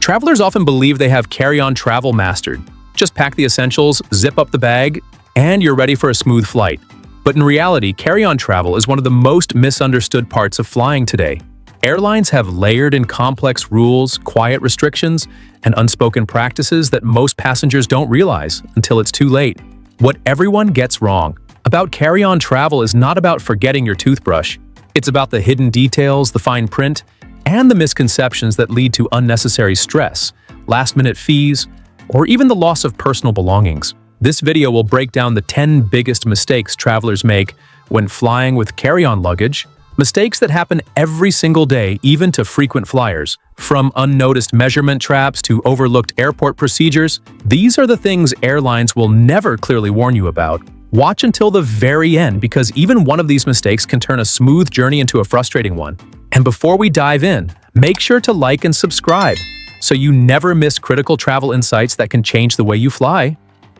Travelers often believe they have carry-on travel mastered. Just pack the essentials, zip up the bag, and you're ready for a smooth flight. But in reality, carry-on travel is one of the most misunderstood parts of flying today. Airlines have layered and complex rules, quiet restrictions, and unspoken practices that most passengers don't realize until it's too late. What everyone gets wrong about carry-on travel is not about forgetting your toothbrush. It's about the hidden details, the fine print, and the misconceptions that lead to unnecessary stress, last-minute fees, or even the loss of personal belongings. This video will break down the 10 biggest mistakes travelers make when flying with carry-on luggage, mistakes that happen every single day, even to frequent flyers. From unnoticed measurement traps to overlooked airport procedures, these are the things airlines will never clearly warn you about. Watch until the very end, because even one of these mistakes can turn a smooth journey into a frustrating one. And before we dive in, make sure to like and subscribe so you never miss critical travel insights that can change the way you fly.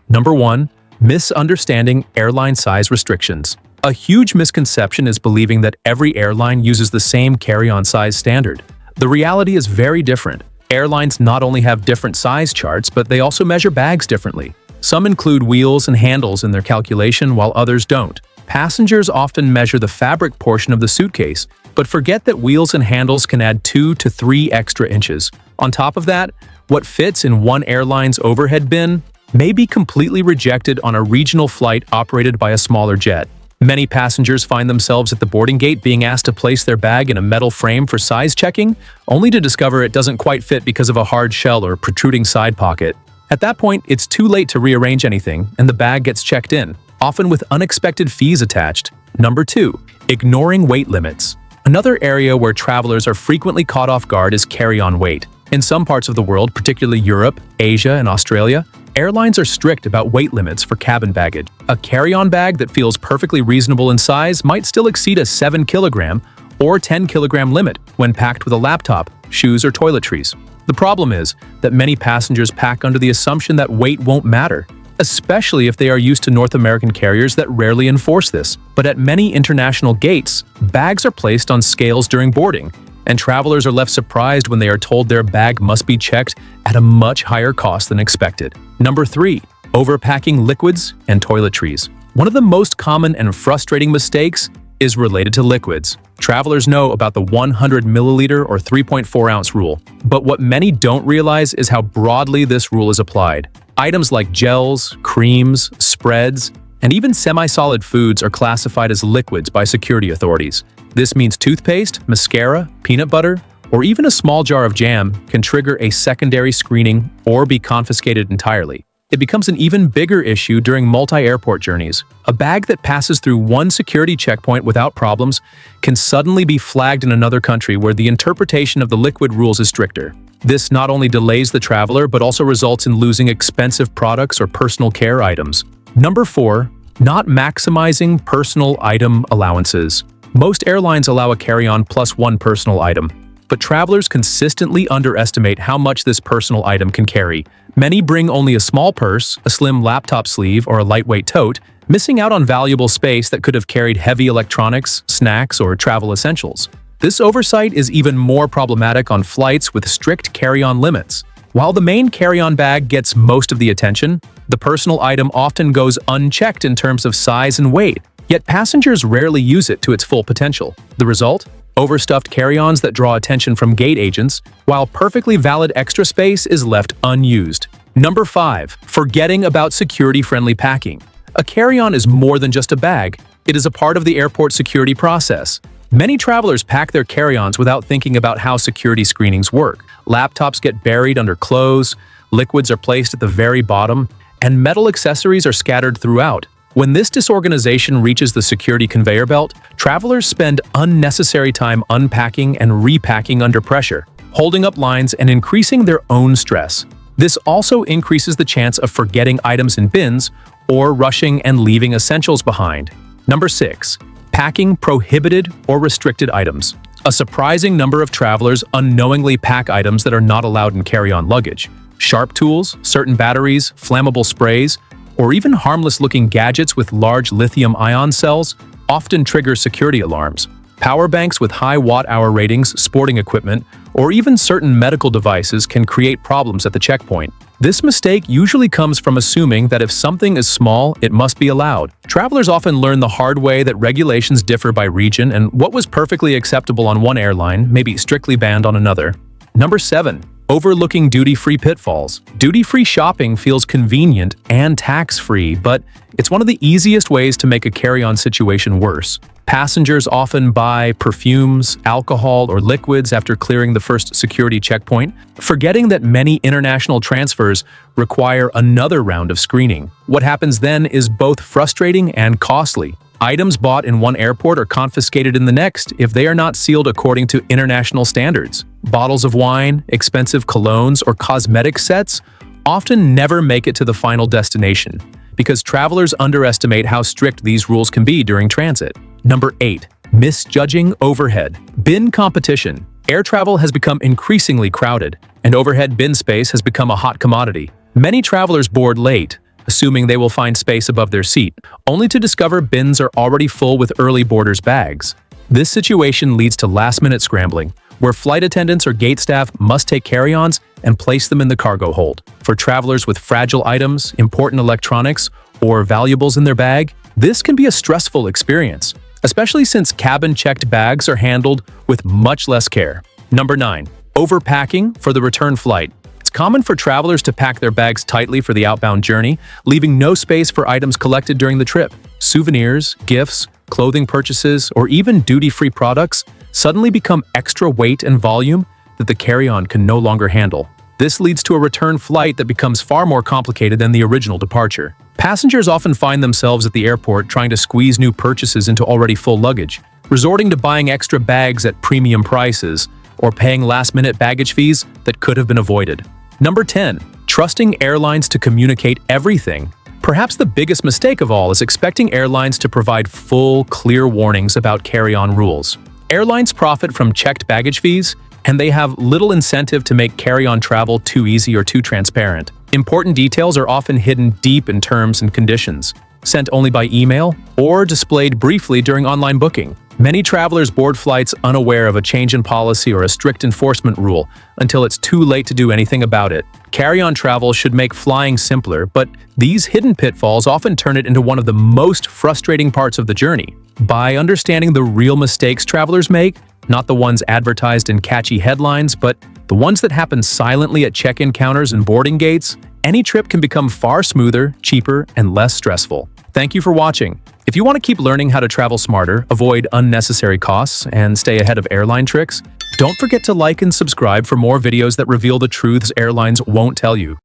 Number 1. Misunderstanding airline size restrictions. A huge misconception is believing that every airline uses the same carry-on size standard. The reality is very different. Airlines not only have different size charts, but they also measure bags differently. Some include wheels and handles in their calculation, while others don't. Passengers often measure the fabric portion of the suitcase, but forget that wheels and handles can add 2 to 3 extra inches. On top of that, what fits in one airline's overhead bin may be completely rejected on a regional flight operated by a smaller jet. Many passengers find themselves at the boarding gate being asked to place their bag in a metal frame for size checking, only to discover it doesn't quite fit because of a hard shell or protruding side pocket. At that point, it's too late to rearrange anything, and the bag gets checked in, often with unexpected fees attached. Number 2. Ignoring weight limits. Another area where travelers are frequently caught off guard is carry-on weight. In some parts of the world, particularly Europe, Asia, and Australia, airlines are strict about weight limits for cabin baggage. A carry-on bag that feels perfectly reasonable in size might still exceed a 7 kilogram or 10 kilogram limit when packed with a laptop, shoes, or toiletries. The problem is that many passengers pack under the assumption that weight won't matter, especially if they are used to North American carriers that rarely enforce this. But at many international gates, bags are placed on scales during boarding, and travelers are left surprised when they are told their bag must be checked at a much higher cost than expected. Number 3. Overpacking liquids and toiletries. One of the most common and frustrating mistakes is related to liquids. Travelers know about the 100 milliliter or 3.4 ounce rule, but what many don't realize is how broadly this rule is applied. Items like gels, creams, spreads, and even semi-solid foods are classified as liquids by security authorities. This means toothpaste, mascara, peanut butter, or even a small jar of jam can trigger a secondary screening or be confiscated entirely. It becomes an even bigger issue during multi-airport journeys. A bag that passes through one security checkpoint without problems can suddenly be flagged in another country where the interpretation of the liquid rules is stricter. This not only delays the traveler, but also results in losing expensive products or personal care items. Number 4. Not maximizing personal item allowances. Most airlines allow a carry-on plus 1 personal item, but travelers consistently underestimate how much this personal item can carry. Many bring only a small purse, a slim laptop sleeve, or a lightweight tote, missing out on valuable space that could have carried heavy electronics, snacks, or travel essentials. This oversight is even more problematic on flights with strict carry-on limits. While the main carry-on bag gets most of the attention, the personal item often goes unchecked in terms of size and weight, yet passengers rarely use it to its full potential. The result? Overstuffed carry-ons that draw attention from gate agents, while perfectly valid extra space is left unused. Number 5. Forgetting about security-friendly packing. A carry-on is more than just a bag. It is a part of the airport security process. Many travelers pack their carry-ons without thinking about how security screenings work. Laptops get buried under clothes, liquids are placed at the very bottom, and metal accessories are scattered throughout. When this disorganization reaches the security conveyor belt, travelers spend unnecessary time unpacking and repacking under pressure, holding up lines and increasing their own stress. This also increases the chance of forgetting items in bins or rushing and leaving essentials behind. Number 6. Packing prohibited or restricted items. A surprising number of travelers unknowingly pack items that are not allowed in carry-on luggage. Sharp tools, certain batteries, flammable sprays, or even harmless-looking gadgets with large lithium-ion cells often trigger security alarms. Power banks with high watt-hour ratings, sporting equipment, or even certain medical devices can create problems at the checkpoint. This mistake usually comes from assuming that if something is small, it must be allowed. Travelers often learn the hard way that regulations differ by region, and what was perfectly acceptable on one airline may be strictly banned on another. Number 7. Overlooking duty-free pitfalls. Duty-free shopping feels convenient and tax-free, but it's one of the easiest ways to make a carry-on situation worse. Passengers often buy perfumes, alcohol, or liquids after clearing the first security checkpoint, forgetting that many international transfers require another round of screening. What happens then is both frustrating and costly. Items bought in one airport are confiscated in the next if they are not sealed according to international standards. Bottles of wine, expensive colognes, or cosmetic sets often never make it to the final destination because travelers underestimate how strict these rules can be during transit. Number 8. Misjudging overhead. Bin competition. Air travel has become increasingly crowded, and overhead bin space has become a hot commodity. Many travelers board late, assuming they will find space above their seat, only to discover bins are already full with early boarders' bags. This situation leads to last-minute scrambling, where flight attendants or gate staff must take carry-ons and place them in the cargo hold. For travelers with fragile items, important electronics, or valuables in their bag, this can be a stressful experience, especially since cabin-checked bags are handled with much less care. Number 9. Overpacking for the return flight. It's common for travelers to pack their bags tightly for the outbound journey, leaving no space for items collected during the trip. Souvenirs, gifts, clothing purchases, or even duty-free products suddenly become extra weight and volume that the carry-on can no longer handle. This leads to a return flight that becomes far more complicated than the original departure. Passengers often find themselves at the airport trying to squeeze new purchases into already full luggage, resorting to buying extra bags at premium prices, or paying last-minute baggage fees that could have been avoided. Number 10. Trusting airlines to communicate everything. Perhaps the biggest mistake of all is expecting airlines to provide full, clear warnings about carry-on rules. Airlines profit from checked baggage fees, and they have little incentive to make carry-on travel too easy or too transparent. Important details are often hidden deep in terms and conditions, sent only by email or displayed briefly during online booking. Many travelers board flights unaware of a change in policy or a strict enforcement rule until it's too late to do anything about it. Carry-on travel should make flying simpler, but these hidden pitfalls often turn it into one of the most frustrating parts of the journey. By understanding the real mistakes travelers make, not the ones advertised in catchy headlines, but the ones that happen silently at check-in counters and boarding gates, any trip can become far smoother, cheaper, and less stressful. Thank you for watching. If you want to keep learning how to travel smarter, avoid unnecessary costs, and stay ahead of airline tricks, don't forget to like and subscribe for more videos that reveal the truths airlines won't tell you.